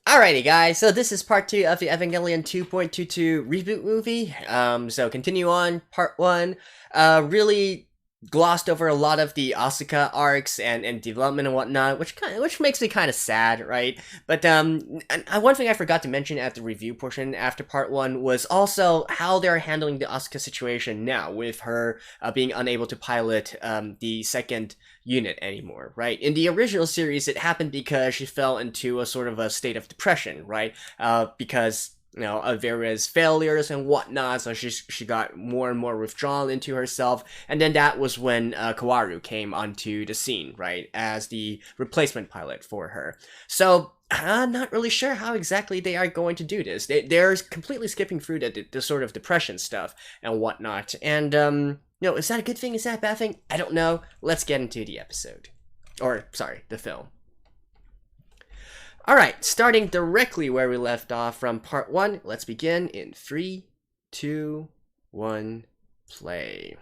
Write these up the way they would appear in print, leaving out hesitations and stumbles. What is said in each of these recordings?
Alrighty guys, so this is part 2 of the Evangelion 2.22 reboot movie. So continue on, part 1. Really glossed over a lot of the Asuka arcs and development and whatnot, which makes me kind of sad, right? But one thing I forgot to mention at the review portion after part 1 was also how they're handling the Asuka situation now, with her being unable to pilot the second unit anymore, right? In the original series, it happened because she fell into a sort of a state of depression, right? Because of various failures and whatnot, so she got more and more withdrawn into herself, and then that was when Kaworu came onto the scene, right, as the replacement pilot for her. So I'm not really sure how exactly they are going to do this. They're completely skipping through the sort of depression stuff and whatnot, and is that a good thing? Is that a bad thing? I don't know. Let's get into the episode. Or, sorry, the film. Alright, starting directly where we left off from part 1, let's begin in 3, 2, 1, play.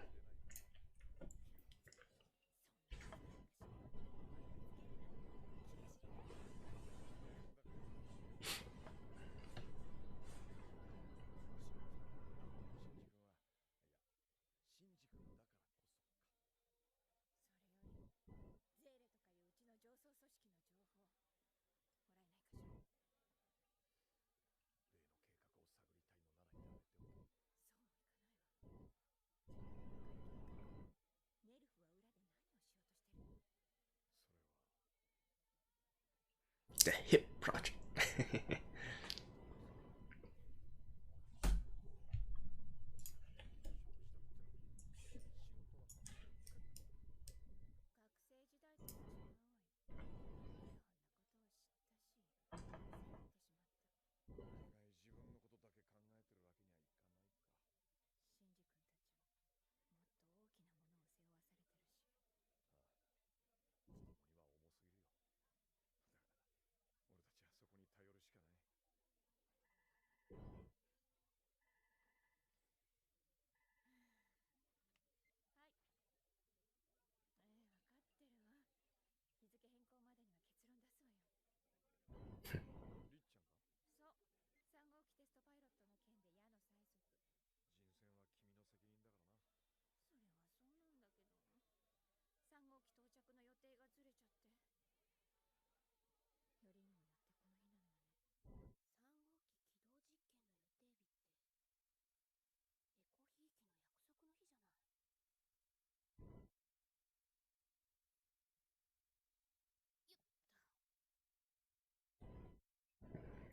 The HIP project.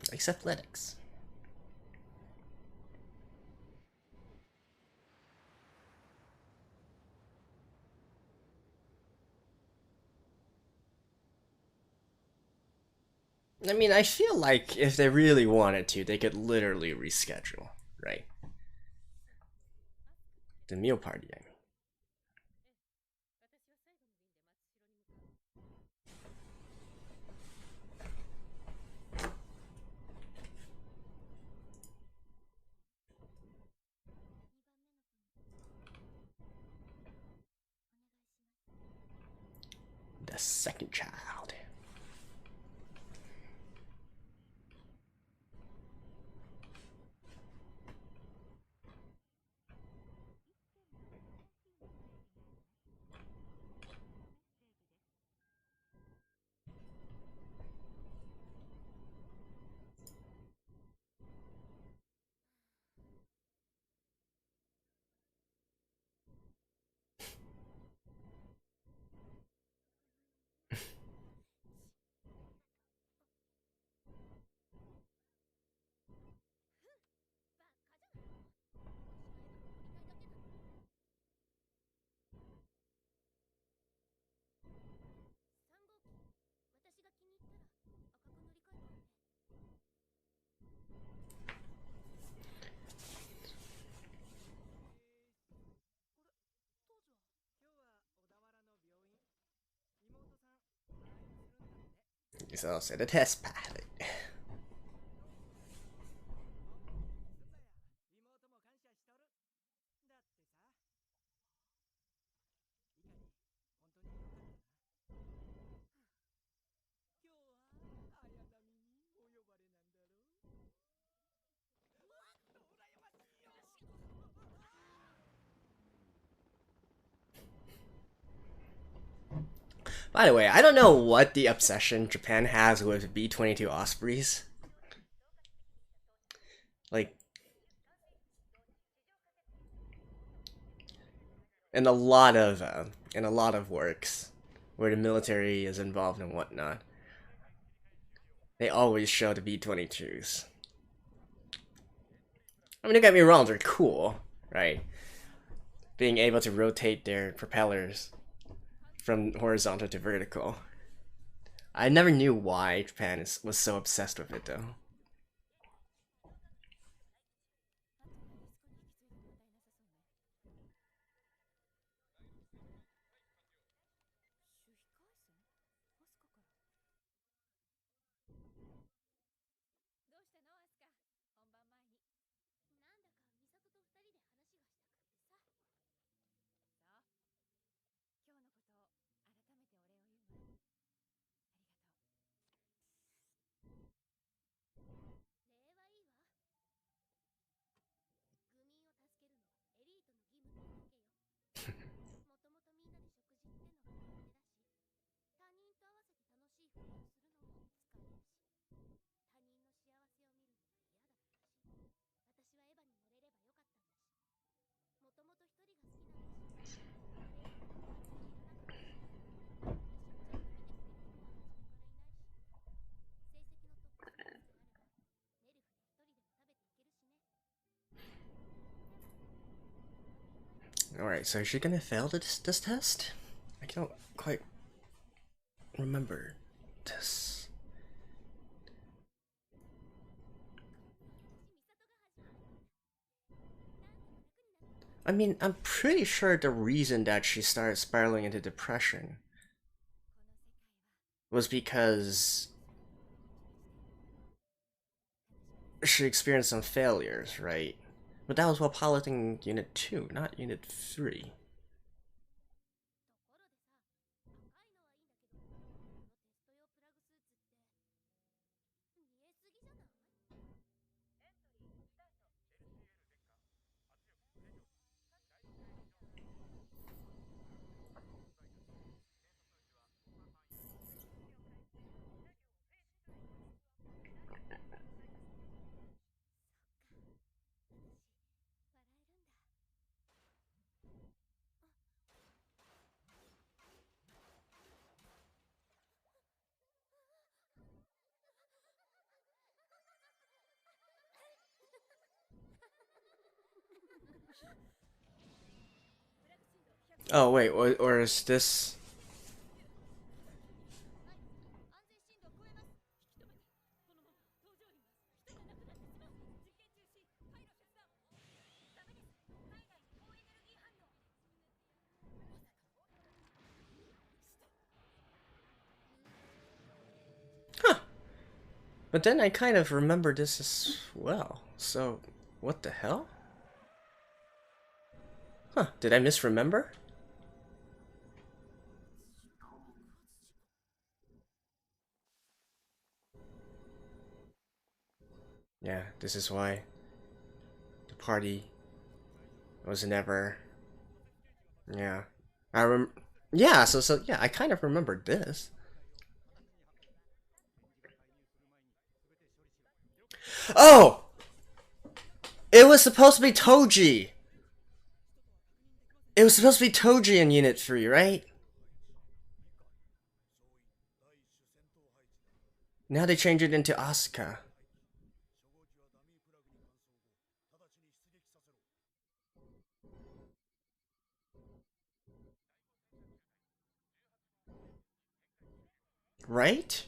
Like athletics. I mean, I feel like if they really wanted to, they could literally reschedule, right? The meal party, I mean. The second child. He's also the test pilot. By the way, I don't know what the obsession Japan has with B-22 Ospreys. Like, in a lot of works where the military is involved and whatnot, they always show the B-22s. I mean, don't get me wrong, they're cool, right? Being able to rotate their propellers from horizontal to vertical. I never knew why Japan was so obsessed with it, though. Alright, so is she gonna fail this test? I don't quite remember this. I mean, I'm pretty sure the reason that she started spiraling into depression was because she experienced some failures, right? But that was while piloting Unit 2, not Unit 3. Oh wait, or is this? Huh. But then I kind of remember this as well. So, what the hell? Huh, did I misremember? Yeah, this is why the party was never. Yeah, Yeah, so yeah, I kind of remembered this. Oh, it was supposed to be Toji. It was supposed to be Toji in Unit 3, right? Now they changed it into Asuka. Right?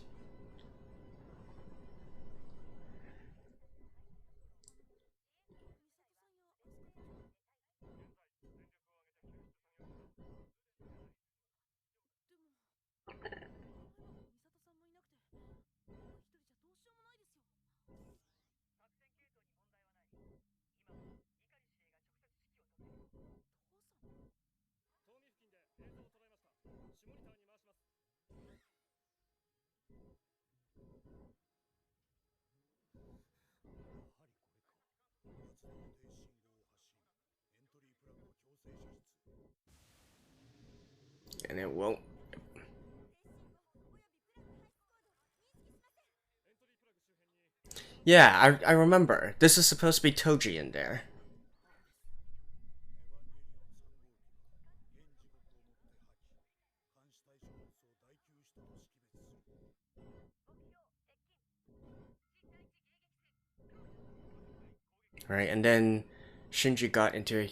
And it won't. Yeah, I remember. This is supposed to be Toji in there. Right, and then Shinji got into a...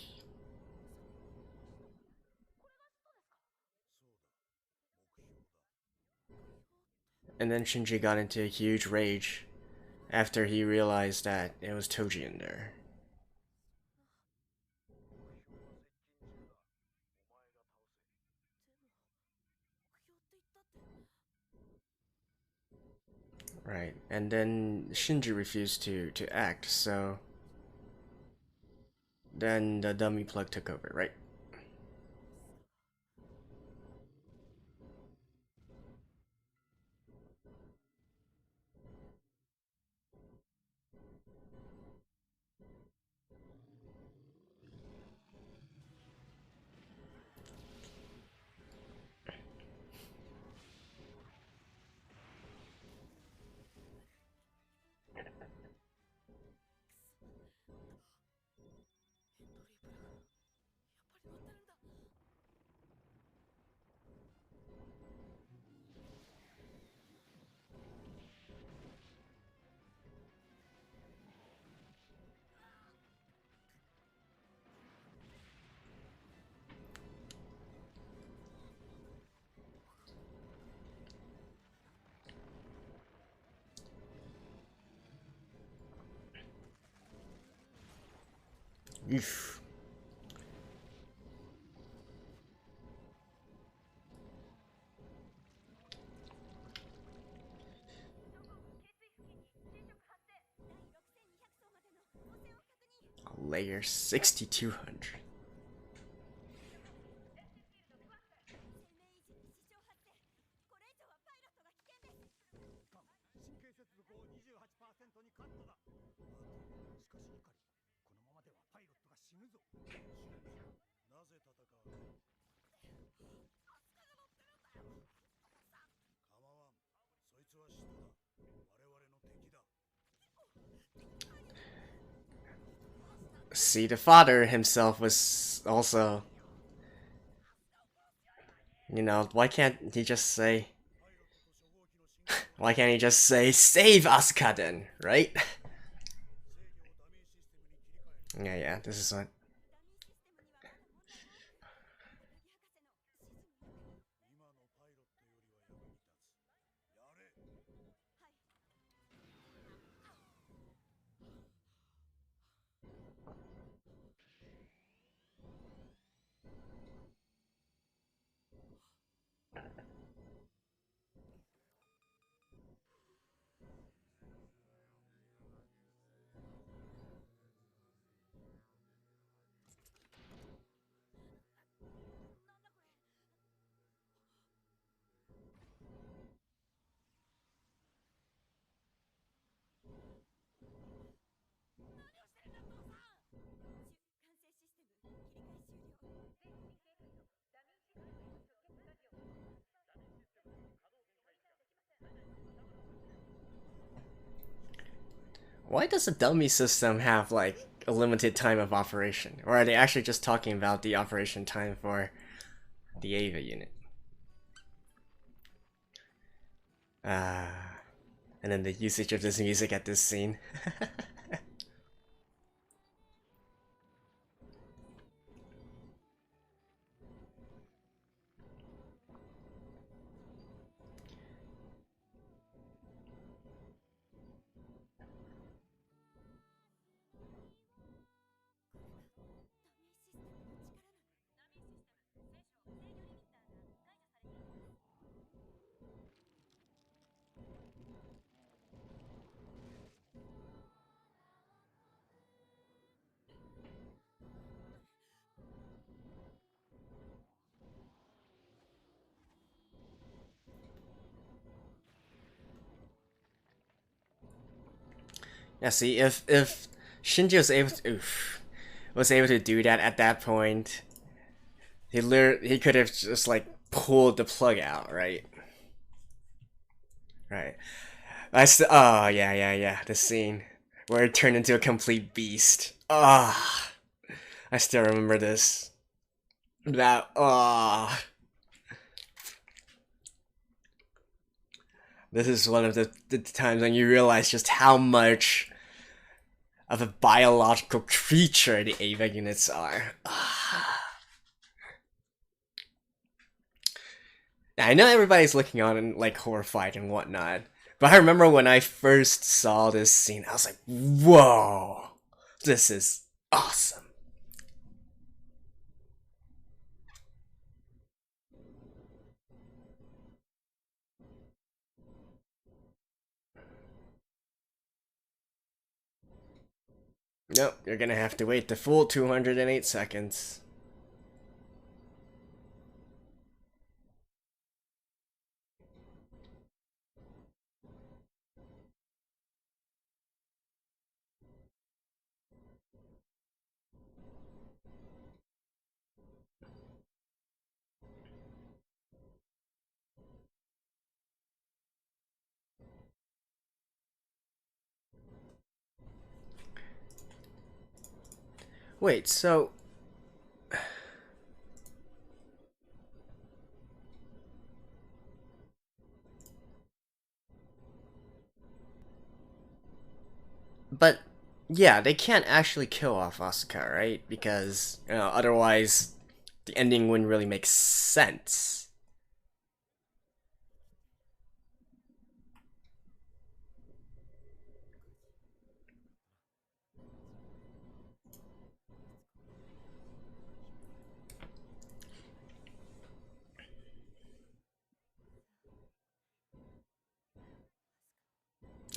And then Shinji got into a huge rage after he realized that it was Toji in there. Right, and then Shinji refused to act, so then the dummy plug took over, right? Oof. Layer 6200. See, the father himself was also... You know, why can't he just say... Why can't he just say, save Asuka then, right? Yeah, this is what... Why does the dummy system have, like, a limited time of operation? Or are they actually just talking about the operation time for the Eva unit? And then the usage of this music at this scene. Yeah, see, if Shinji was able to do that at that point, he could have just like pulled the plug out, right? Right. Oh, yeah. The scene where it turned into a complete beast. Ah, I still remember this. This is one of the times when you realize just how much of a biological creature the Eva units are. I know everybody's looking on and like horrified and whatnot, but I remember when I first saw this scene, I was like, whoa, this is awesome. Nope, you're gonna have to wait the full 208 seconds. Wait, so... But, yeah, they can't actually kill off Asuka, right? Because, otherwise, the ending wouldn't really make sense.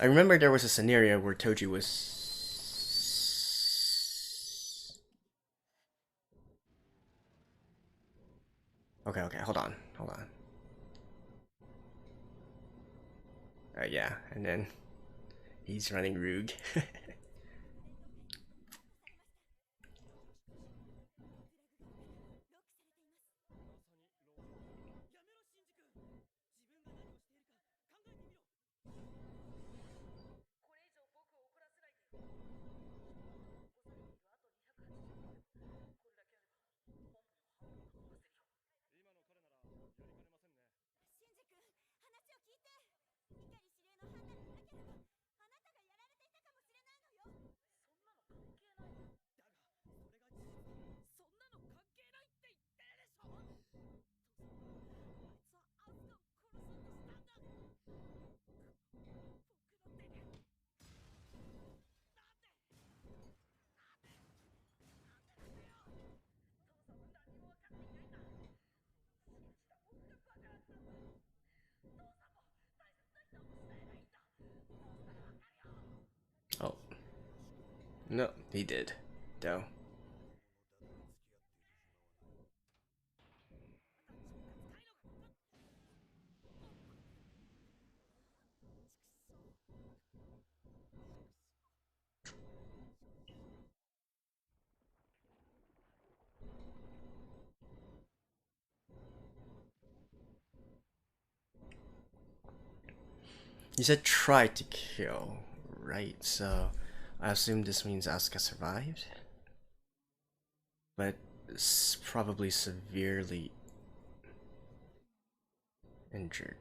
I remember there was a scenario where Toji was... Okay, hold on. Yeah, and then he's running Rogue. Oh. No, he did. Though. You said try to kill, right? So I assume this means Asuka survived? But probably severely injured.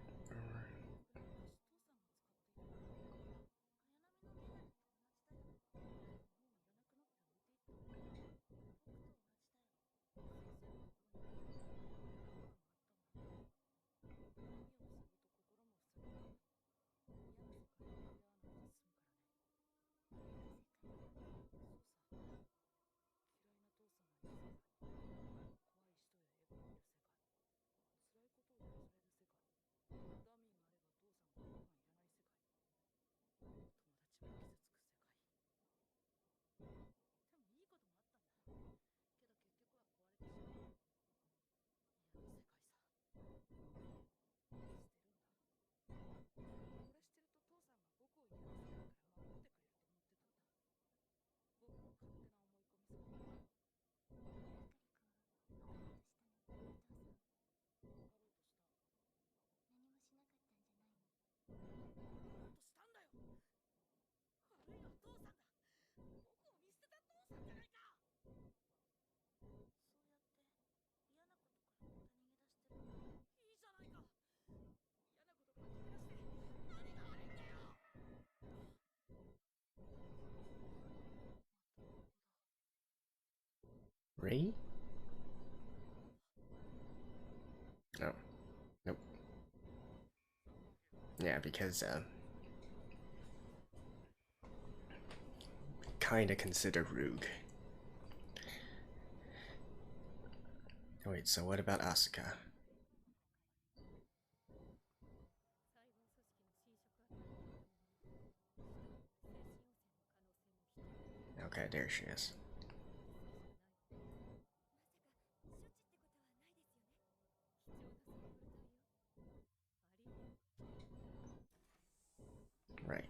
Ray? No. Nope. Yeah, because, kinda consider Rogue. Oh, wait, so what about Asuka? Okay, there she is. Right.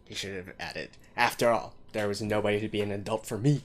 He should have added, after all, there was nobody to be an adult for me.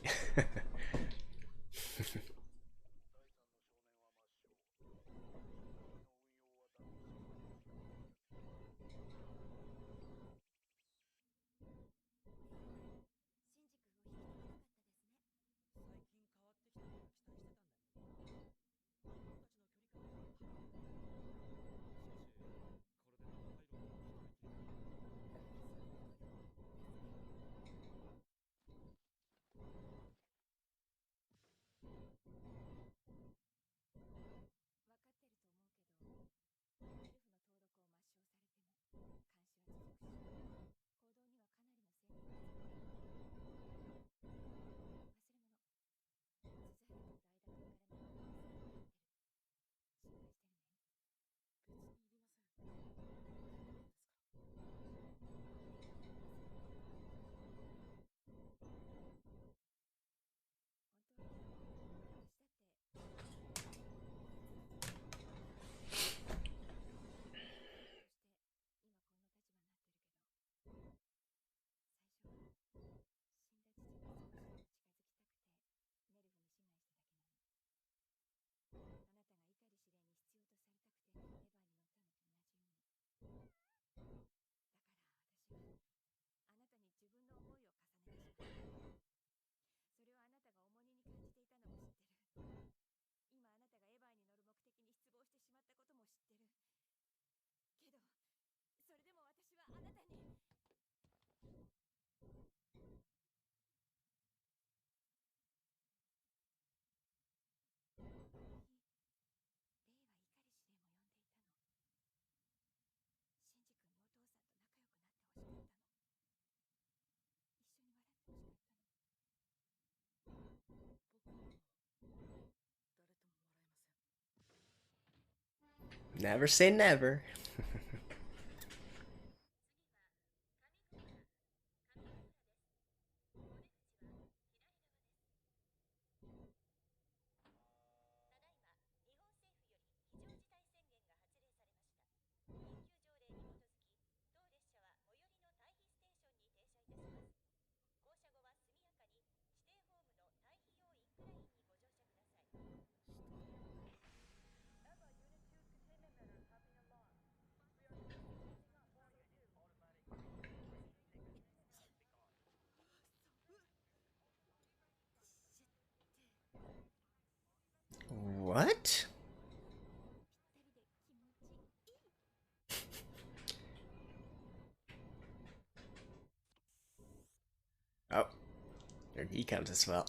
Never say never. What? Oh, there he comes as well.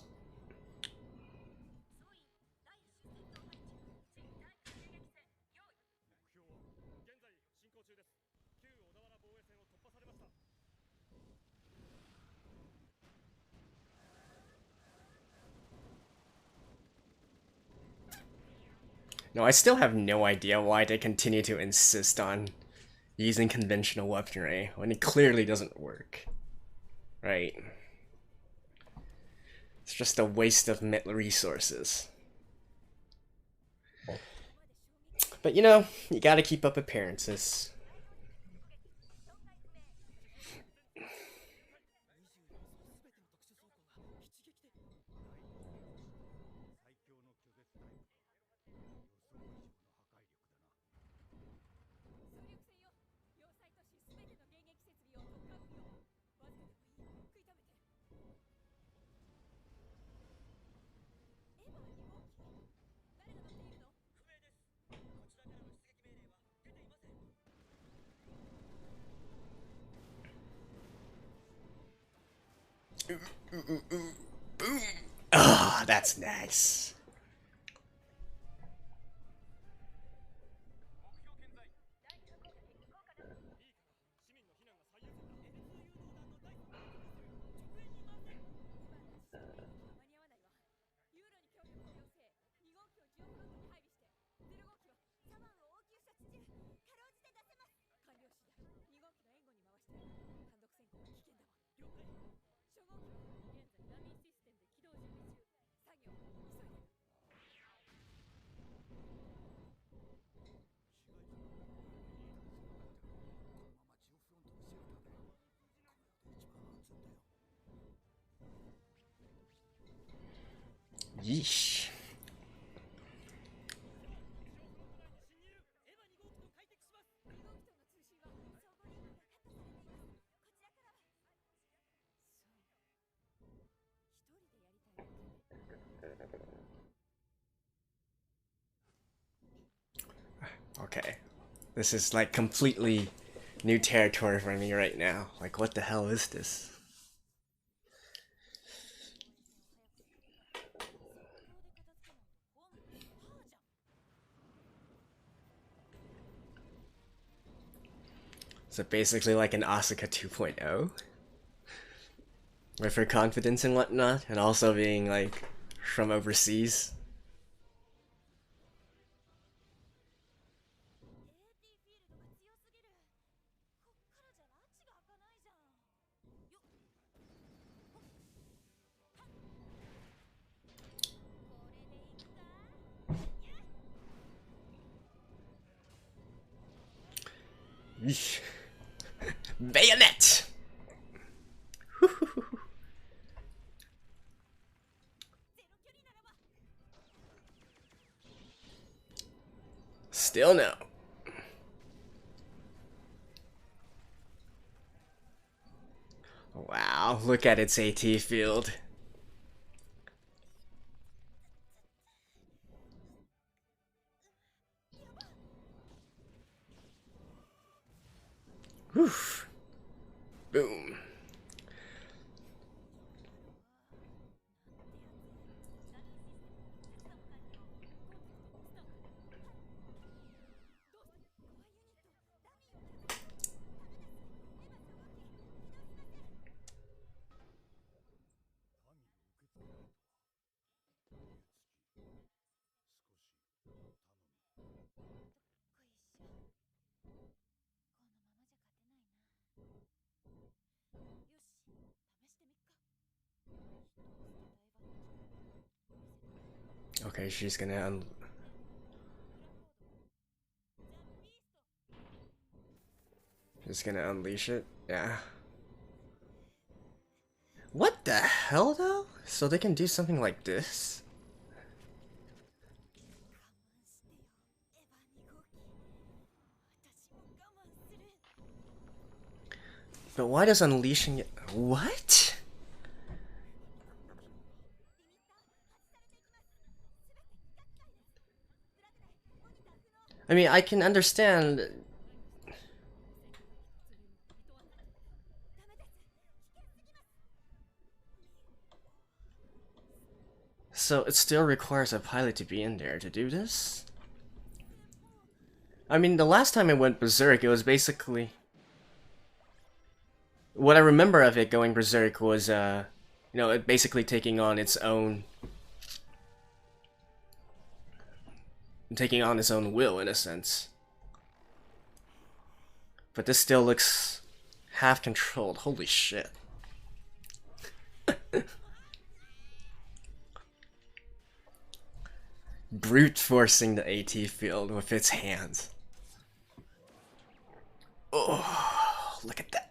No, I still have no idea why they continue to insist on using conventional weaponry when it clearly doesn't work. right? It's just a waste of resources. But you know, you gotta keep up appearances. Boom! Ah, that's nice. Yeesh. Okay. This is like completely new territory for me right now. Like, what the hell is this? So basically like an Asuka 2.0? With her confidence and whatnot, and also being like from overseas. Yeesh. Bayonet! Still no. Wow, look at its AT field. Oof. Boom. Okay, she's gonna just gonna unleash it. Yeah. What the hell though? So they can do something like this? But why does unleashing it... What? I mean, I can understand... So it still requires a pilot to be in there to do this? I mean, the last time I went Berserk, it was basically... What I remember of it going Berserk was, you know, it basically taking on its own... Taking on its own will, in a sense. But this still looks half-controlled. Holy shit. Brute forcing the AT field with its hands. Oh, look at that.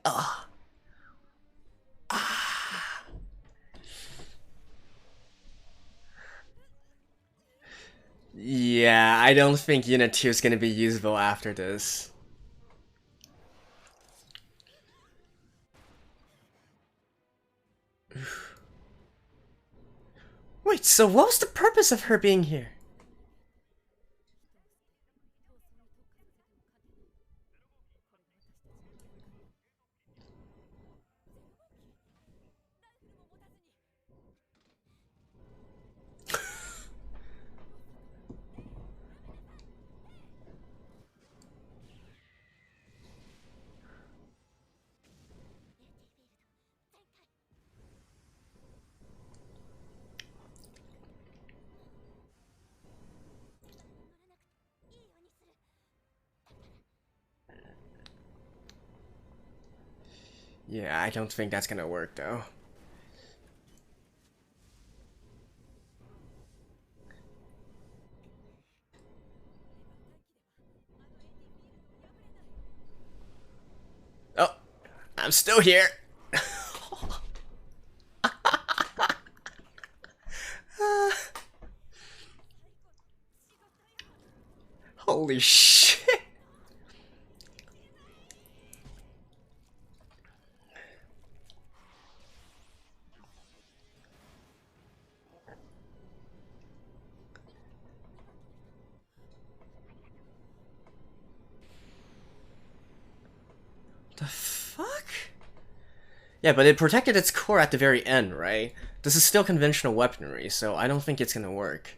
Yeah, I don't think Unit 2 is going to be usable after this. Wait, so what was the purpose of her being here? Yeah, I don't think that's gonna work though. Oh, I'm still here. Holy shit. The fuck? Yeah, but it protected its core at the very end, right? This is still conventional weaponry, so I don't think it's gonna work.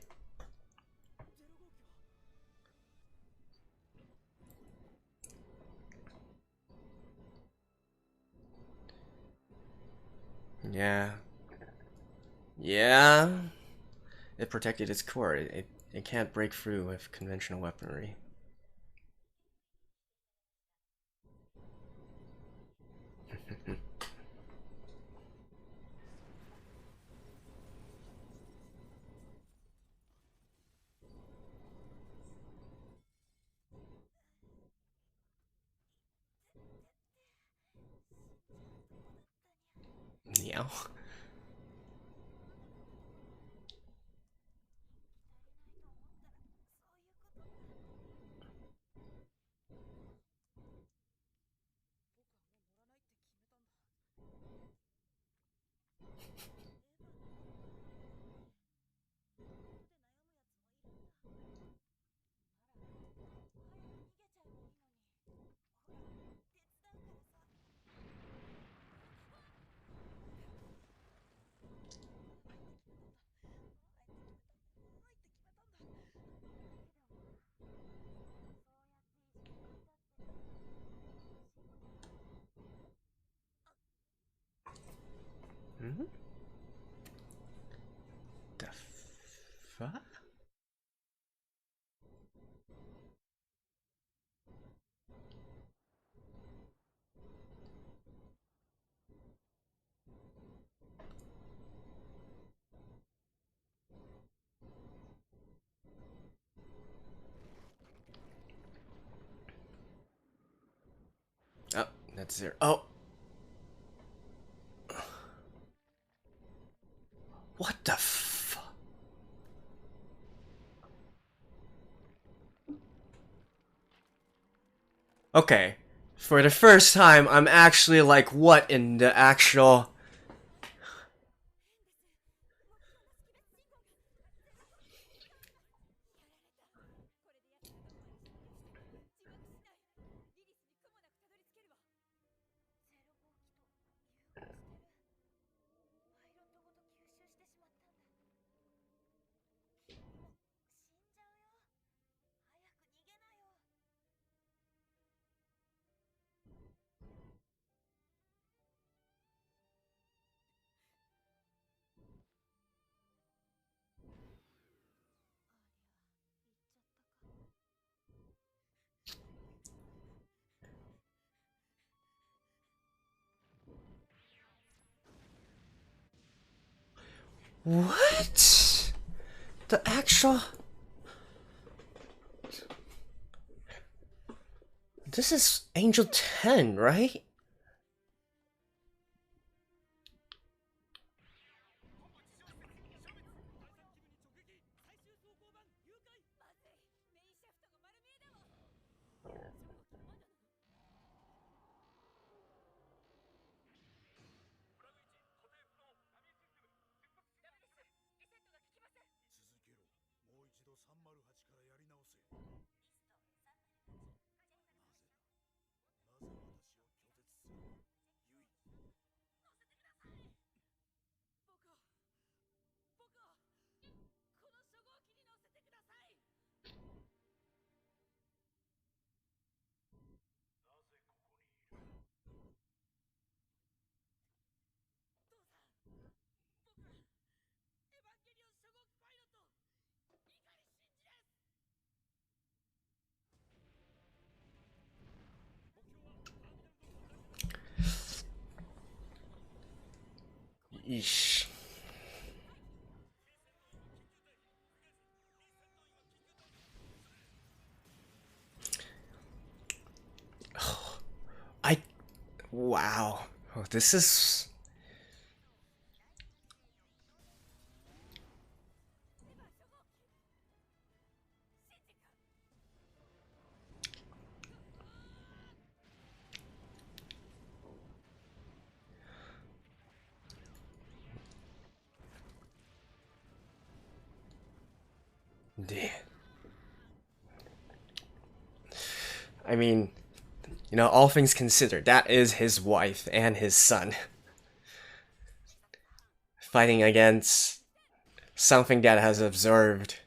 Yeah. Yeah. It protected its core. It can't break through with conventional weaponry. Yeah. Hmm? The fuck? Oh, that's zero. Oh! What the fuck? Okay. For the first time, I'm actually like, what in the actual... What? The actual... This is Angel 10, right? Yeesh. Wow. Oh, this is... I mean, you know, all things considered, that is his wife and his son. Fighting against something that has observed.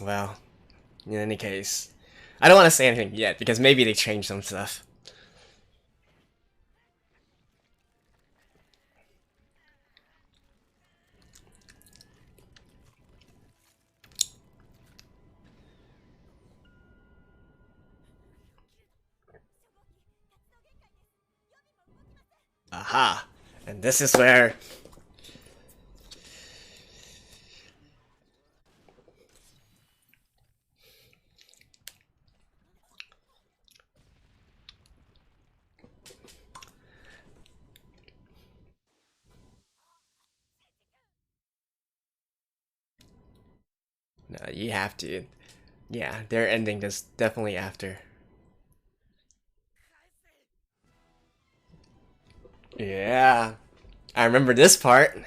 Well, in any case, I don't want to say anything yet, because maybe they changed some stuff. Aha! And this is where... No, you have to. Yeah, they're ending this definitely after. Yeah, I remember this part.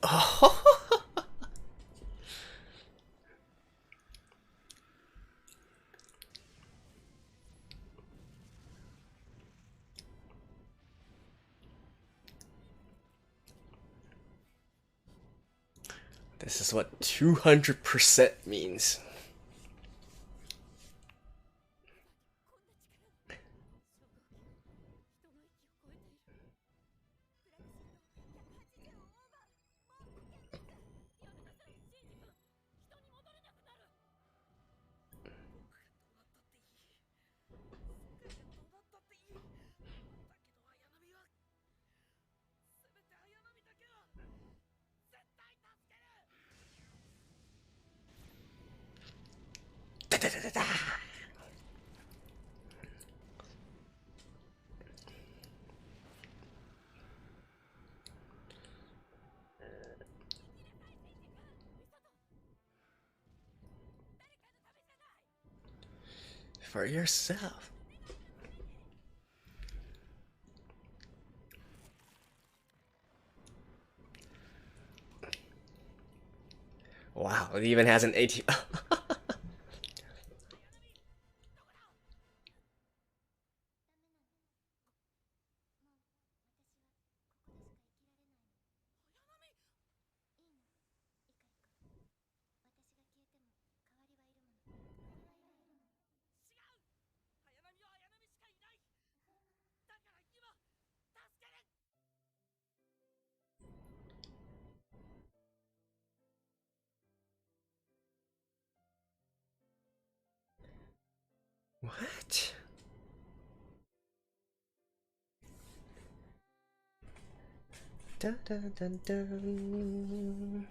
Oh. This is what 200% means. For yourself. Wow. Wow, it even has an 18. What? Dun, dun, dun, dun.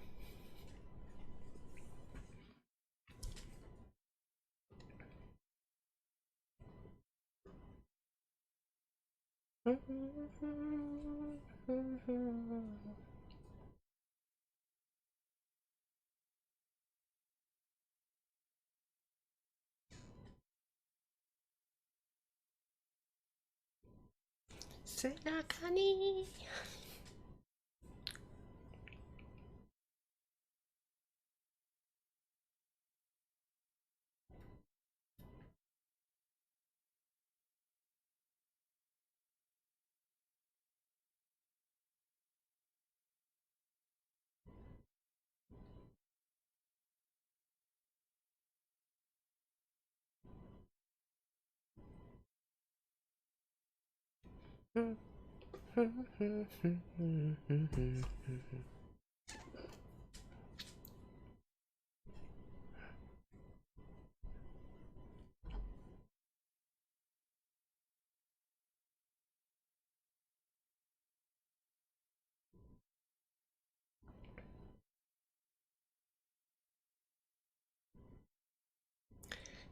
Senakani.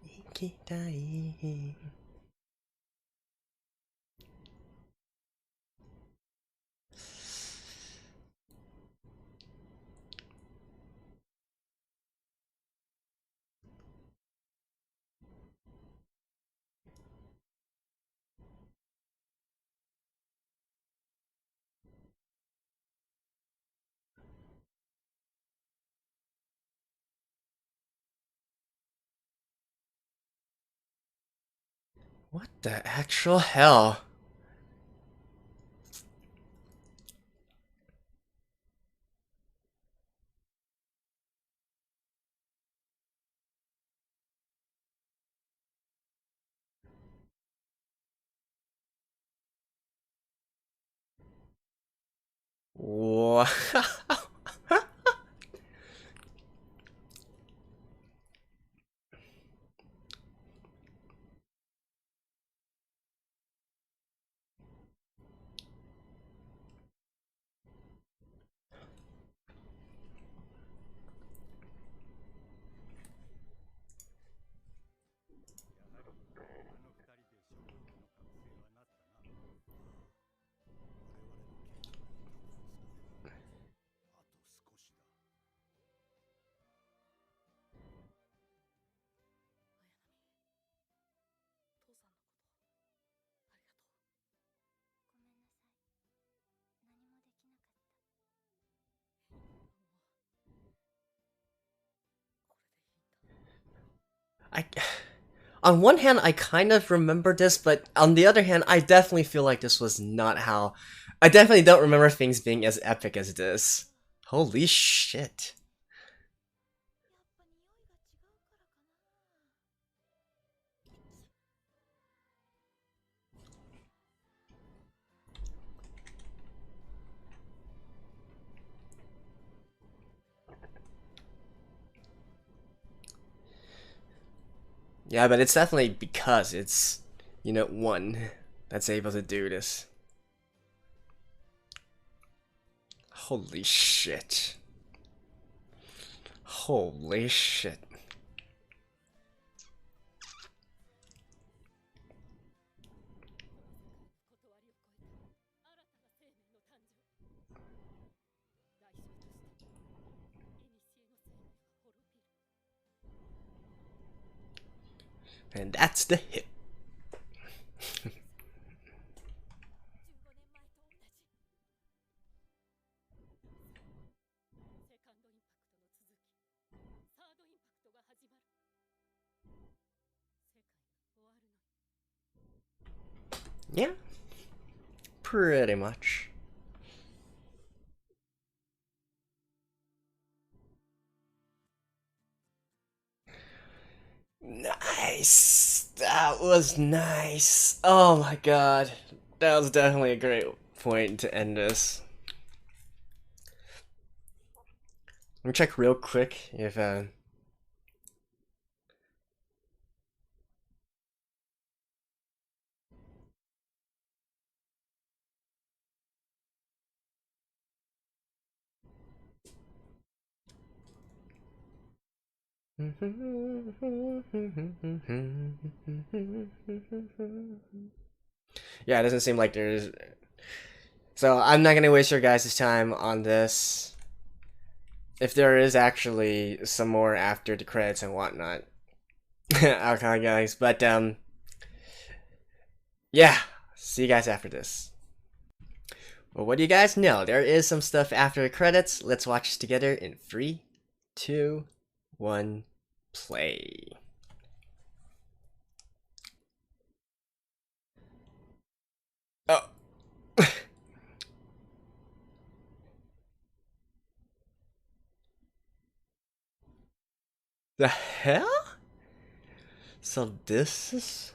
Ikitai. What the actual hell? Wow. I, on one hand, I kind of remember this, but on the other hand, I definitely feel like this was not how. I definitely don't remember things being as epic as this. Holy shit. Yeah, but it's definitely because it's, one that's able to do this. Holy shit. Holy shit. And that's the hit. Yeah, pretty much. Nice. That was nice. Oh my god. That was definitely a great point to end this. Let me check real quick if yeah, it doesn't seem like there's. So I'm not gonna waste your guys' time on this. If there is actually some more after the credits and whatnot, okay, guys. But yeah, see you guys after this. Well, what do you guys know? There is some stuff after the credits. Let's watch this together in 3, 2, 1, play. Oh. The hell? So this is...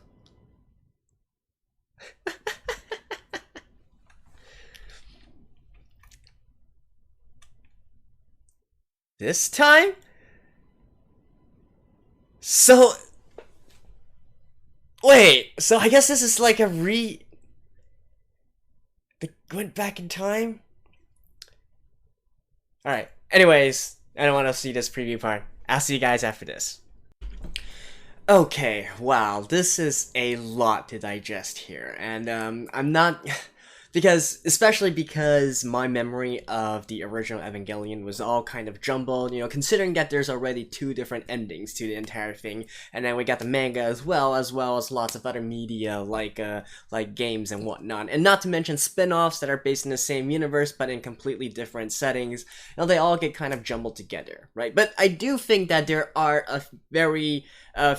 this time? So... wait, so I guess this is like a they went back in time? Alright, anyways, I don't want to see this preview part. I'll see you guys after this. Okay, wow, this is a lot to digest here, and I'm not... especially because my memory of the original Evangelion was all kind of jumbled, you know, considering that there's already 2 different endings to the entire thing, and then we got the manga as well as lots of other media like games and whatnot, and not to mention spin-offs that are based in the same universe but in completely different settings. You know, they all get kind of jumbled together, right? But I do think that there are a very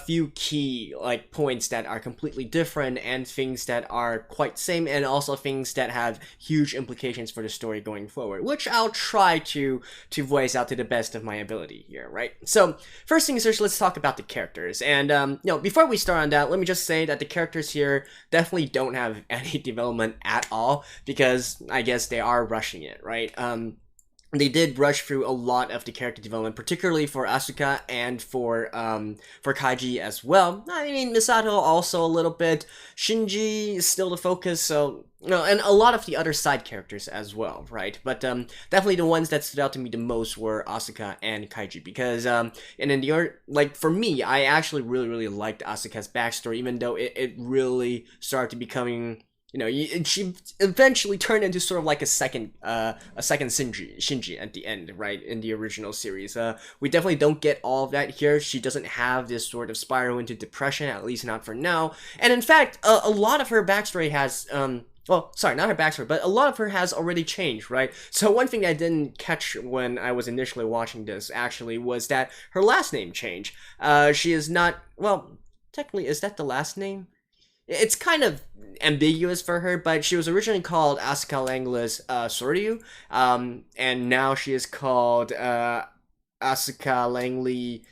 few key points that are completely different, and things that are quite same, and also things that have huge implications for the story going forward, which I'll try to voice out to the best of my ability here, right? So first things first, let's talk about the characters. And you know, before we start on that, let me just say that the characters here definitely don't have any development at all, because I guess they are rushing it, right? They did rush through a lot of the character development, particularly for Asuka and for Kaji as well. I mean, Misato also a little bit. Shinji is still the focus, so you know, and a lot of the other side characters as well, right? But definitely the ones that stood out to me the most were Asuka and Kaji, because and in the for me, I actually really liked Asuka's backstory, even though it really started becoming, you know, she eventually turned into sort of like a second Shinji at the end, right? In the original series, we definitely don't get all of that here. She doesn't have this sort of spiral into depression, at least not for now. And in fact, a lot of her backstory has well, sorry, not her backstory, but a lot of her has already changed, right? So one thing I didn't catch when I was initially watching this, actually, was that her last name changed. She is not, well, technically, is that the last name? It's kind of ambiguous for her, but she was originally called Asuka Langlis Soryu, and now she is called Asuka Langley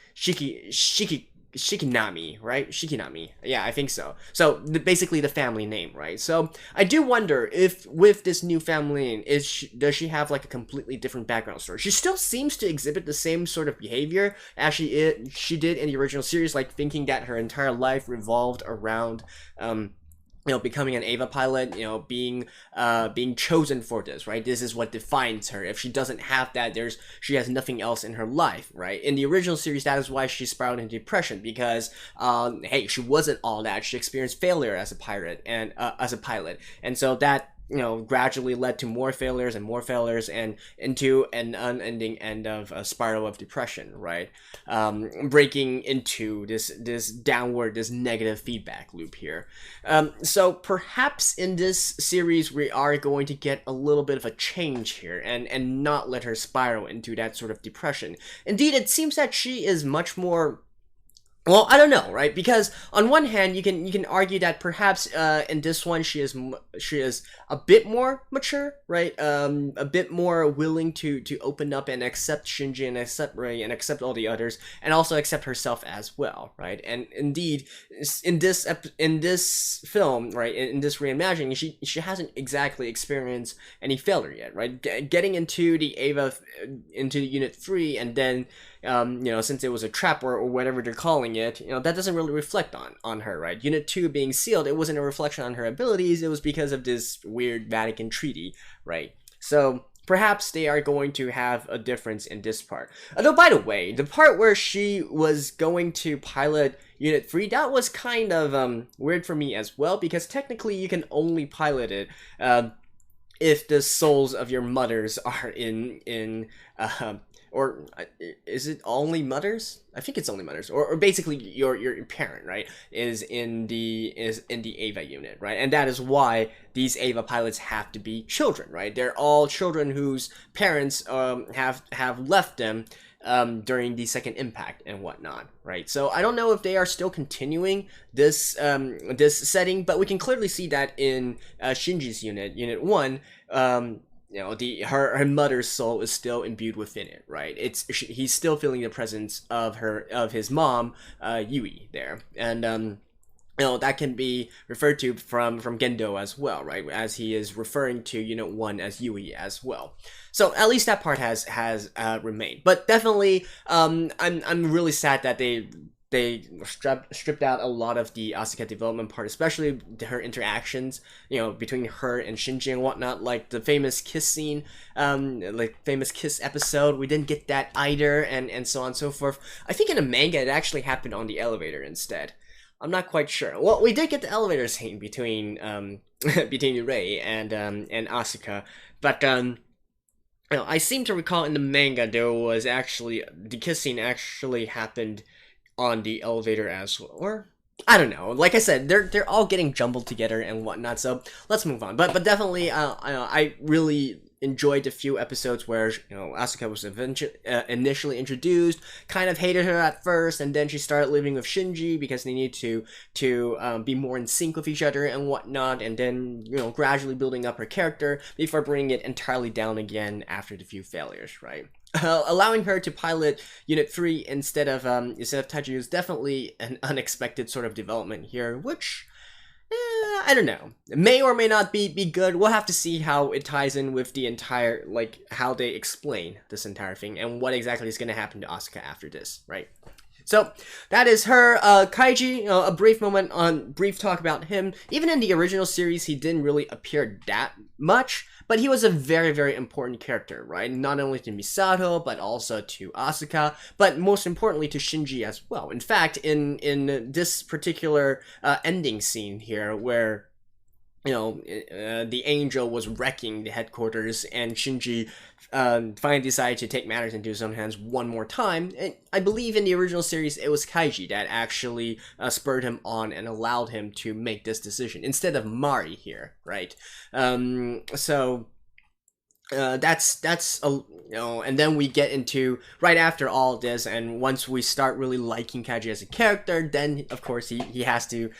Shikinami, right? Shikinami. Yeah, I think so. So basically the family name, right? So I do wonder if with this new family name, does she have like a completely different background story? She still seems to exhibit the same sort of behavior as she did in the original series, like thinking that her entire life revolved around you know, becoming an Eva pilot, you know, being chosen for this, right? This is what defines her. If she doesn't have that, she has nothing else in her life, right? In the original series, that is why she spiraled into depression, because hey, she wasn't all that. She experienced failure as a pilot, and so that, you know, gradually led to more failures and into an unending end of a spiral of depression, right? Breaking into this downward, this negative feedback loop here. So perhaps in this series we are going to get a little bit of a change here, and not let her spiral into that sort of depression. Indeed, it seems that she is much more Well, I don't know, right? Because on one hand, you can argue that perhaps in this one she is a bit more mature, right? A bit more willing to open up and accept Shinji and accept Rei and accept all the others, and also accept herself as well, right? And indeed, in this film, right, in this reimagining, she hasn't exactly experienced any failure yet, right? Getting into the Eva into Unit 3, and then since it was a trap or whatever they're calling it, that doesn't really reflect on her, right? Unit 2 being sealed, it wasn't a reflection on her abilities, it was because of this weird Vatican treaty, right? So perhaps they are going to have a difference in this part. Although, by the way, the part where she was going to pilot Unit 3, that was kind of weird for me as well, because technically you can only pilot it if the souls of your mothers are or is it only mothers? I think it's only mothers, or basically your parent, right? Is in the Eva unit, right? And that is why these Eva pilots have to be children, right? They're all children whose parents have left them during the second impact and whatnot, right? So I don't know if they are still continuing this this setting, but we can clearly see that in Shinji's unit 1. Her mother's soul is still imbued within it, right? He's still feeling the presence of his mom, Yui, there, and that can be referred to from Gendo as well, right? As he is referring to Unit 1 as Yui as well. So at least that part has remained. But definitely, I'm really sad that they stripped out a lot of the Asuka development part, especially her interactions, between her and Shinji and whatnot, like the famous kiss scene, famous kiss episode. We didn't get that either, and so on and so forth. I think in the manga it actually happened on the elevator instead. I'm not quite sure. Well, we did get the elevator scene between between Rei and Asuka, but I seem to recall in the manga there was actually the kiss scene actually happened on the elevator as well, or I don't know. Like I said, they're all getting jumbled together and whatnot. So let's move on. But definitely, I really enjoyed the few episodes where Asuka was initially introduced, kind of hated her at first, and then she started living with Shinji because they need to be more in sync with each other and whatnot, and then gradually building up her character before bringing it entirely down again after the few failures, right? Allowing her to pilot Unit 3 instead of Taiju is definitely an unexpected sort of development here, which I don't know. It may or may not be good. We'll have to see how it ties in with the entire, how they explain this entire thing and what exactly is going to happen to Asuka after this, right? So that is her. Kaiji, a brief talk about him. Even in the original series, he didn't really appear that much, but he was a very, very important character, right? Not only to Misato, but also to Asuka, but most importantly to Shinji as well. In fact, in this particular ending scene here, where the angel was wrecking the headquarters, and Shinji finally decided to take matters into his own hands one more time. And I believe in the original series, it was Kaiji that actually spurred him on and allowed him to make this decision instead of Mari here, right? So that's and then we get into right after all this, and once we start really liking Kaiji as a character, then of course he has to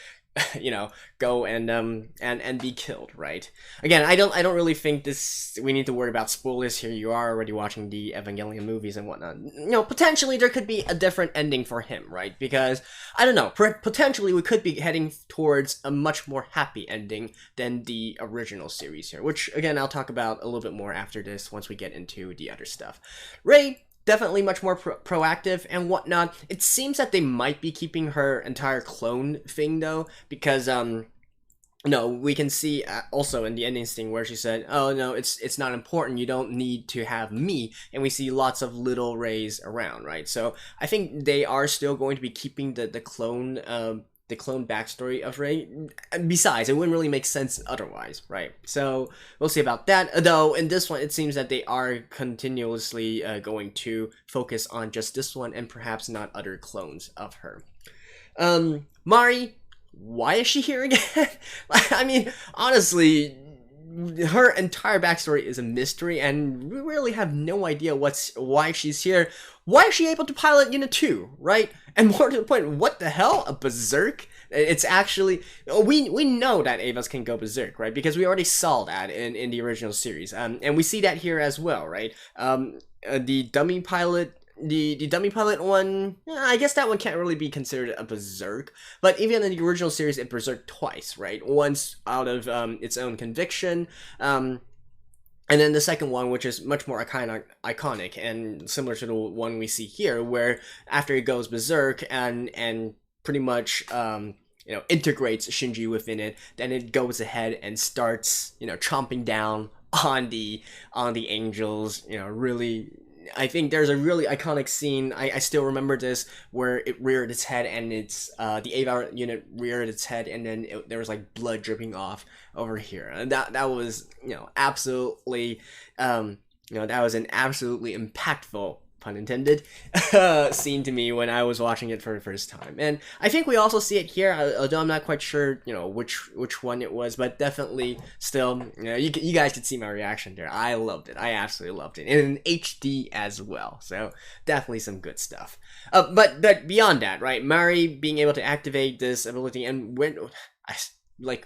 go and be killed, right? Again, I don't really think we need to worry about spoilers here. You are already watching the Evangelion movies and whatnot. Potentially there could be a different ending for him, right? Because I don't know, potentially we could be heading towards a much more happy ending than the original series here, which again I'll talk about a little bit more after this once we get into the other stuff. Rei, definitely much more proactive and whatnot. It seems that they might be keeping her entire clone thing though, because we can see also in the ending thing where she said, "Oh no, it's not important. You don't need to have me." And we see lots of little Reis around, right? So I think they are still going to be keeping the clone backstory of Rei. Besides, it wouldn't really make sense otherwise, right? So we'll see about that. Though in this one, it seems that they are continuously going to focus on just this one and perhaps not other clones of her. Mari, why is she here again? I mean, honestly, her entire backstory is a mystery, and we really have no idea why she's here. Why is she able to pilot Unit 2, right? And more to the point, what the hell? A Berserk? It's actually... We know that Evas can go Berserk, right? Because we already saw that in the original series. And we see that here as well, right? The dummy pilot... The dummy pilot one, I guess that one can't really be considered a Berserk, but even in the original series, it berserked twice, right? Once out of its own conviction, and then the second one, which is much more iconic and similar to the one we see here, where after it goes berserk and pretty much integrates Shinji within it, then it goes ahead and starts chomping down on the angels, really. I think there's a really iconic scene, I still remember this, where it reared its head and it's, the Ava unit reared its head and then there was like blood dripping off over here. And that was, absolutely, that was an absolutely impactful, pun intended, scene to me when I was watching it for the first time. And I think we also see it here, although I'm not quite sure, which one it was, but definitely still, you guys could see my reaction there. I loved it. I absolutely loved it. And in HD as well. So definitely some good stuff. But beyond that, right, Mari being able to activate this ability, and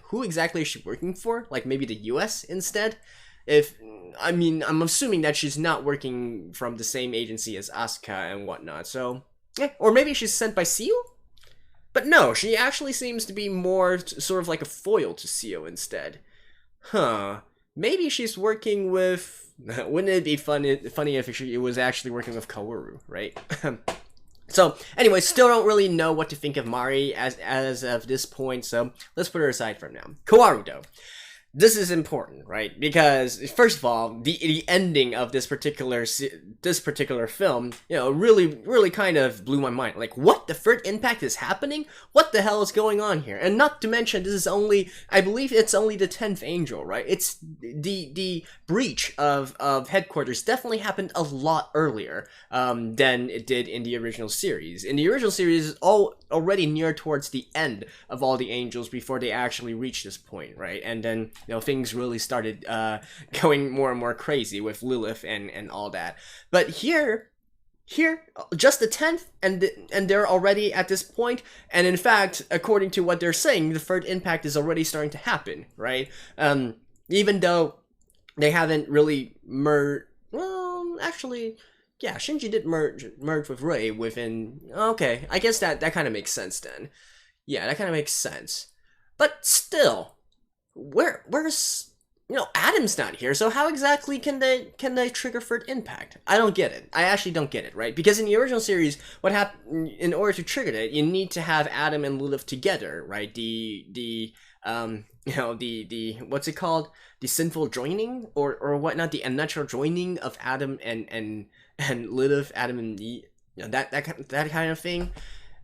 who exactly is she working for? Like maybe the US instead? I'm assuming that she's not working from the same agency as Asuka and whatnot, so, yeah, or maybe she's sent by Seo? But no, she actually seems to be more sort of like a foil to Seo instead. Huh. Maybe she's working with... Wouldn't it be funny if she was actually working with Kaworu, right? So, anyway, still don't really know what to think of Mari as of this point, so let's put her aside for now. Kaworu, though. This is important, right? Because first of all, the ending of this particular film, really kind of blew my mind. Like, what? The third impact is happening? What the hell is going on here? And not to mention, this is only, I believe it's only the 10th angel, right? It's the breach of headquarters definitely happened a lot earlier than it did in the original series. In the original series, already near towards the end of all the angels before they actually reached this point, right? And then things really started going more and more crazy with Lilith and all that. But here, just the 10th, and they're already at this point, and in fact, according to what they're saying, the third impact is already starting to happen, right? Even though they haven't really merged, well, actually, yeah, Shinji did merge with Rei within, okay, I guess that kind of makes sense then. Yeah, that kind of makes sense. But still, where's Adam's not here, so how exactly can they trigger third impact? I don't get it. I actually don't get it, right? Because in the original series, what happened, in order to trigger it, you need to have Adam and Lilith together, right? The what's it called? The sinful joining or whatnot, the unnatural joining of Adam and Lilith, Adam and Eve, that kind of thing.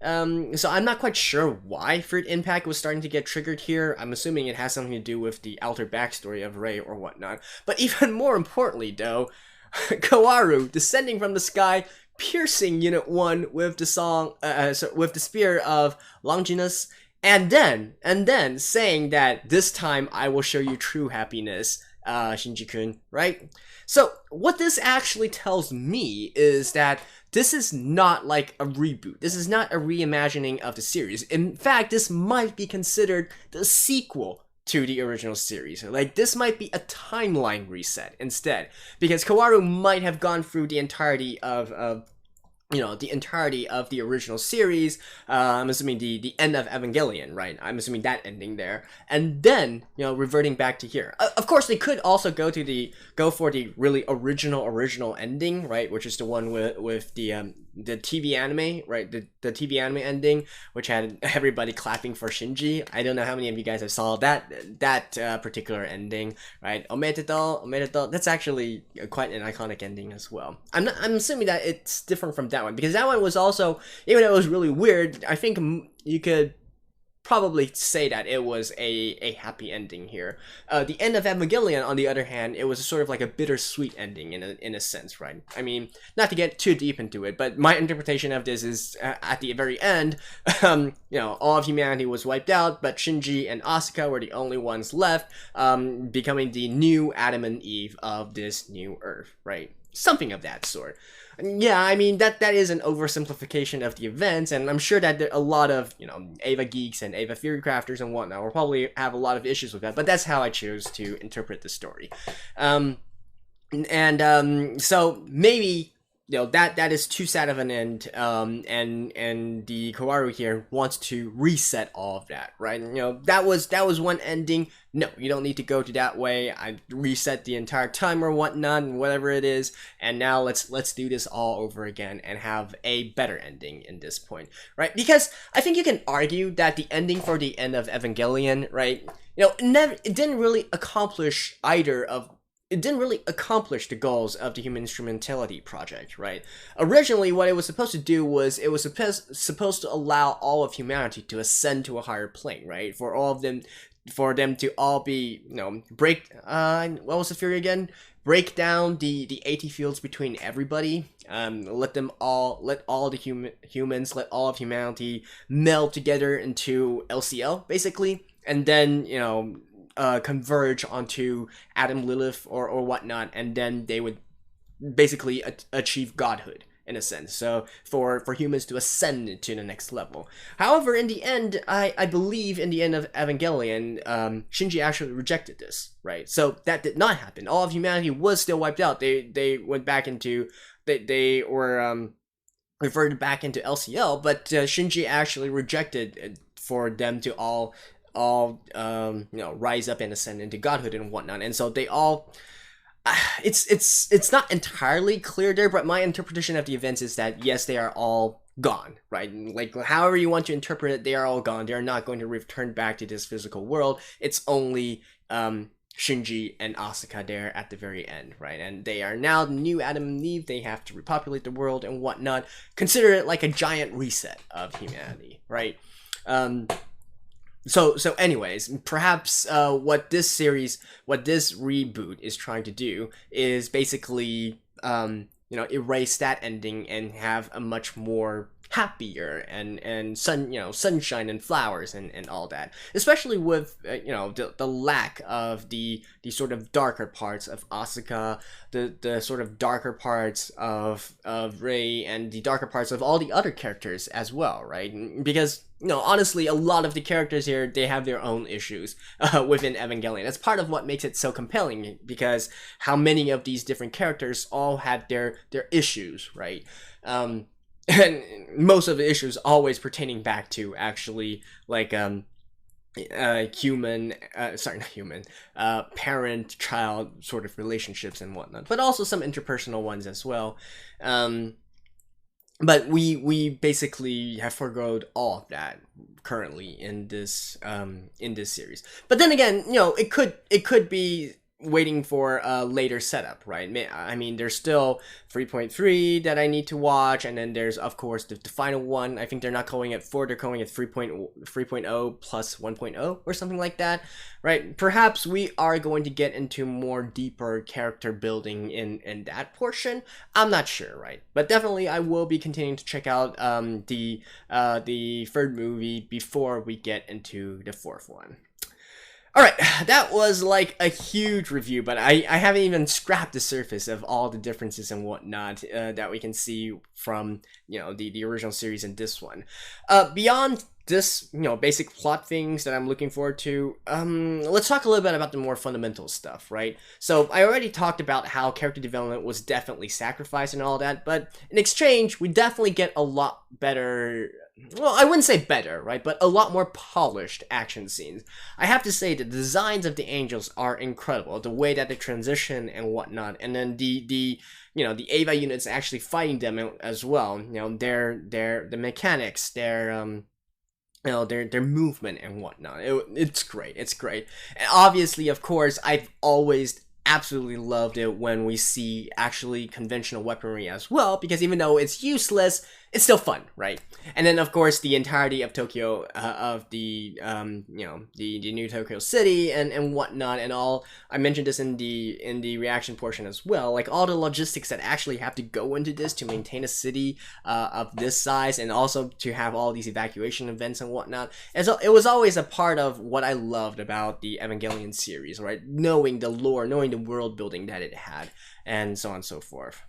So I'm not quite sure why third impact was starting to get triggered here. I'm assuming it has something to do with the altered backstory of Rei or whatnot. But even more importantly, though, Kaworu descending from the sky, piercing Unit 1 with the spear of Longinus, and then saying that this time I will show you true happiness, Shinji-kun, right? So what this actually tells me is that this is not like a reboot. This is not a reimagining of the series. In fact, this might be considered the sequel to the original series. Like, this might be a timeline reset instead, because Kaworu might have gone through the entirety of the original series. I'm assuming the end of Evangelion, right? I'm assuming that ending there, and then reverting back to here. Of course, they could also go for the really original ending, right? Which is the one with the TV anime, right? The TV anime ending, which had everybody clapping for Shinji. I don't know how many of you guys have saw that particular ending, right? Omedetou. That's actually quite an iconic ending as well. I'm assuming that it's different from that one, because that one was also, even though it was really weird, I think you could probably say that it was a happy ending here. The end of Evangelion, on the other hand, it was sort of like a bittersweet ending in a sense, right? I mean, not to get too deep into it, but my interpretation of this is at the very end, you know, all of humanity was wiped out, but Shinji and Asuka were the only ones left, becoming the new Adam and Eve of this new Earth, right? Something of that sort. Yeah, I mean, that is an oversimplification of the events, and I'm sure that a lot of, you know, Eva geeks and Eva theory crafters and whatnot will probably have a lot of issues with that, but that's how I chose to interpret the story. So maybe, you know, that is too sad of an end, and the Kaworu here wants to reset all of that, right? You know, that was one ending. No, you don't need to go to that way. I reset the entire time or whatnot, and whatever it is, and now let's do this all over again and have a better ending in this point, right? Because I think you can argue that the ending for the end of Evangelion, right? You know, it didn't really accomplish the goals of the Human Instrumentality Project, right? Originally, what it was supposed to do was it was supposed to allow all of humanity to ascend to a higher plane, right? For them to all be, you know, what was the theory again? Break down the 80 fields between everybody. Let all the humans, let all of humanity meld together into LCL, basically, and then, you know, converge onto Adam, Lilith, or whatnot, and then they would basically achieve godhood, in a sense. So for humans to ascend to the next level. However, in the end, I believe in the end of Evangelion, Shinji actually rejected this, right? So that did not happen. All of humanity was still wiped out. They went back into they were reverted back into LCL, but Shinji actually rejected for them to all you know, rise up and ascend into godhood and whatnot. And so they all, it's not entirely clear there, but my interpretation of the events is that yes, they are all gone, right? Like, however you want to interpret it, they are all gone. They are not going to return back to this physical world. It's only Shinji and Asuka there at the very end, right? And they are now the new Adam and Eve. They have to repopulate the world and whatnot. Consider it like a giant reset of humanity, right? So anyways, perhaps what this reboot is trying to do is basically, you know, erase that ending and have a much more happier and sunshine and flowers and all that, especially with you know, the lack of the sort of darker parts of Asuka, the sort of darker parts of Rei, and the darker parts of all the other characters as well, right? Because, you know, honestly, a lot of the characters here, they have their own issues within Evangelion. That's part of what makes it so compelling, because how many of these different characters all had their issues, right? And most of the issues always pertaining back to actually, like, parent-child sort of relationships and whatnot, but also some interpersonal ones as well. But we basically have forgoed all of that currently in this series. But then again, you know, it could be waiting for a later setup, right? I mean, there's still 3.3 that I need to watch, and then there's, of course, the final one. I think they're not calling it 4, they're calling it 3.0 plus 1.0 or something like that, right? Perhaps we are going to get into more deeper character building in that portion. I'm not sure, right? But definitely I will be continuing to check out the third movie before we get into the fourth one. Alright, that was like a huge review, but I haven't even scratched the surface of all the differences and whatnot that we can see from, you know, the original series and this one. Beyond this, you know, basic plot things that I'm looking forward to, let's talk a little bit about the more fundamental stuff, right? So I already talked about how character development was definitely sacrificed and all that, but in exchange, we definitely get a lot better. Well, I wouldn't say better, right? But a lot more polished action scenes. I have to say the designs of the angels are incredible. The way that they transition and whatnot, and then the you know, the Eva units actually fighting them as well. You know, the mechanics, their you know, their movement and whatnot. It's great. It's great. And obviously, of course, I've always absolutely loved it when we see actually conventional weaponry as well, because even though it's useless, it's still fun, right? And then of course the entirety of Tokyo, of the the new Tokyo city and whatnot and all. I mentioned this in the reaction portion as well. Like all the logistics that actually have to go into this to maintain a city of this size, and also to have all these evacuation events and whatnot. And so it was always a part of what I loved about the Evangelion series, right? Knowing the lore, knowing the world building that it had, and so on and so forth.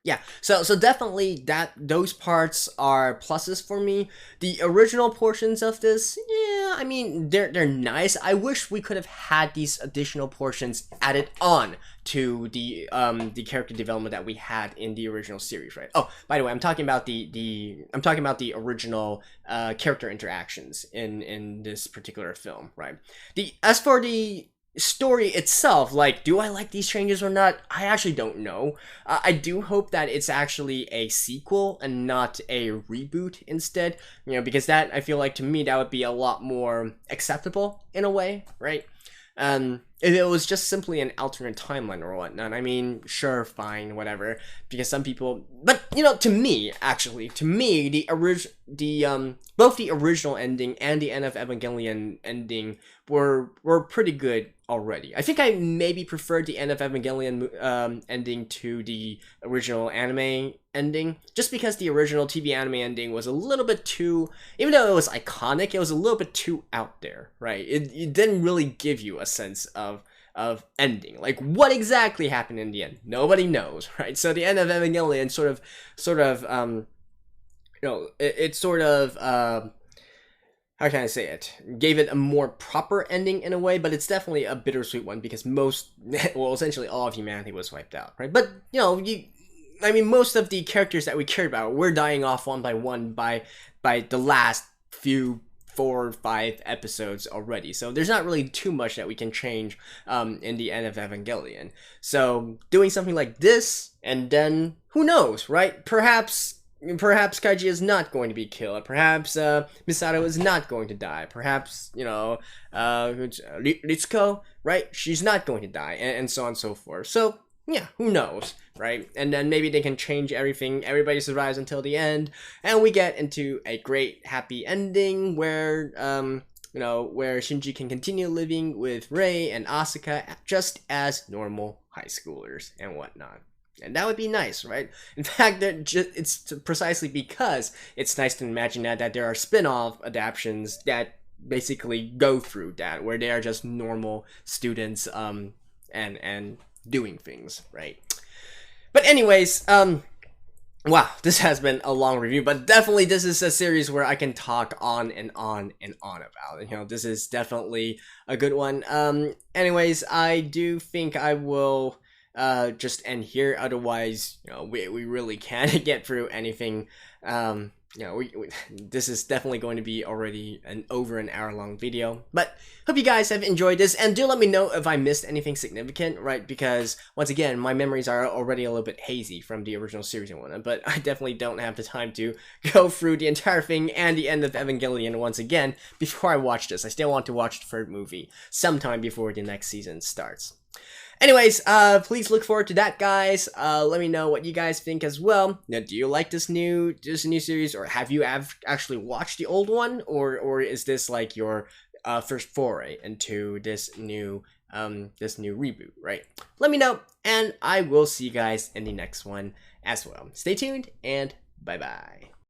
Yeah, so definitely those parts are pluses for me. The original portions of this, yeah, I mean they're nice. I wish we could have had these additional portions added on to the character development that we had in the original series, right? Oh, by the way, I'm talking about the original character interactions in this particular film, right? As for the story itself, like, do I like these changes or not? I actually don't know. I do hope that it's actually a sequel and not a reboot instead, because that, I feel like, to me, that would be a lot more acceptable in a way, right? If it was just simply an alternate timeline or whatnot, I mean, sure, fine, whatever, because some people, but, to me, both the original ending and the end of Evangelion ending were pretty good already. I think I maybe preferred the end of Evangelion ending to the original anime ending, just because the original TV anime ending was a little bit too, even though it was iconic, it was a little bit too out there, right? It didn't really give you a sense of ending. Like, what exactly happened in the end? Nobody knows, right? So the end of Evangelion how can I say it? Gave it a more proper ending in a way, but it's definitely a bittersweet one because essentially all of humanity was wiped out, right? But, most of the characters that we cared about were dying off one by one by the last few 4 or 5 episodes already. So there's not really too much that we can change in the end of Evangelion. So doing something like this, and then who knows, right? Perhaps Kaji is not going to be killed. Perhaps Misato is not going to die. Perhaps, Ritsuko, right? She's not going to die, and so on and so forth. So, yeah, who knows, right? And then maybe they can change everything. Everybody survives until the end, and we get into a great, happy ending where, where Shinji can continue living with Rei and Asuka just as normal high schoolers and whatnot. And that would be nice, right? In fact, it's precisely because it's nice to imagine that there are spin-off adaptations that basically go through that, where they are just normal students and doing things, right? But anyways, wow, this has been a long review, but definitely this is a series where I can talk on and on and on about. This is definitely a good one. Anyways, I do think I will just end here. Otherwise, we really can't get through anything. This is definitely going to be already over an hour long video, but hope you guys have enjoyed this, and do let me know if I missed anything significant, right? Because once again, my memories are already a little bit hazy from the original series and whatnot, but I definitely don't have the time to go through the entire thing and the end of Evangelion once again before I watch this. I still want to watch the third movie sometime before the next season starts. Anyways, please look forward to that, guys. Let me know what you guys think as well. Now, do you like this new series, or have you actually watched the old one, or is this like your first foray into this new reboot, right? Let me know, and I will see you guys in the next one as well. Stay tuned, and bye bye.